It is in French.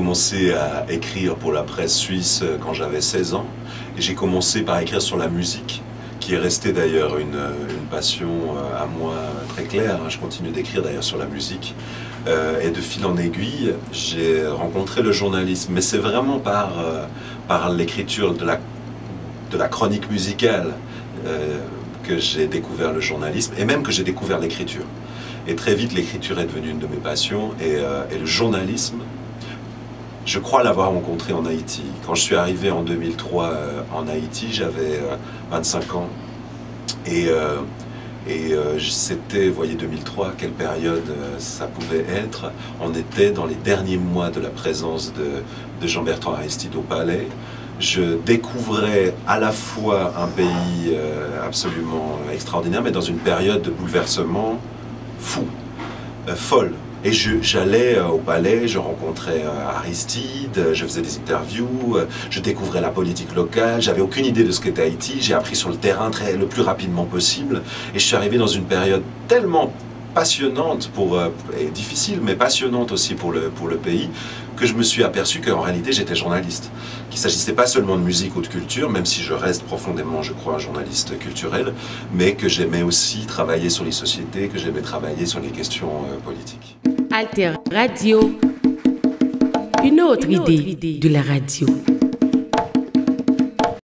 commencé à écrire pour la presse suisse quand j'avais 16 ans. Et j'ai commencé par écrire sur la musique, qui est restée d'ailleurs une passion à moi très claire. Je continue d'écrire d'ailleurs sur la musique. Et de fil en aiguille, j'ai rencontré le journalisme. Mais c'est vraiment par l'écriture de la chronique musicale que j'ai découvert le journalisme et même que j'ai découvert l'écriture. Et très vite, l'écriture est devenue une de mes passions et le journalisme, je crois l'avoir rencontré en Haïti. Quand je suis arrivé en 2003 en Haïti, j'avais 25 ans et c'était, vous voyez, 2003, quelle période ça pouvait être. On était dans les derniers mois de la présence de Jean-Bertrand Aristide au Palais. Je découvrais à la fois un pays absolument extraordinaire, mais dans une période de bouleversement fou, folle. Et j'allais au Palais, je rencontrais Aristide, je faisais des interviews, je découvrais la politique locale, j'avais aucune idée de ce qu'était Haïti, j'ai appris sur le terrain le plus rapidement possible, et je suis arrivé dans une période tellement passionnante et difficile, mais passionnante aussi pour le pays, que je me suis aperçu qu'en réalité j'étais journaliste. Qu'il ne s'agissait pas seulement de musique ou de culture, même si je reste profondément, je crois, un journaliste culturel, mais que j'aimais aussi travailler sur les sociétés, que j'aimais travailler sur les questions politiques. Alter Radio, une autre idée de la radio.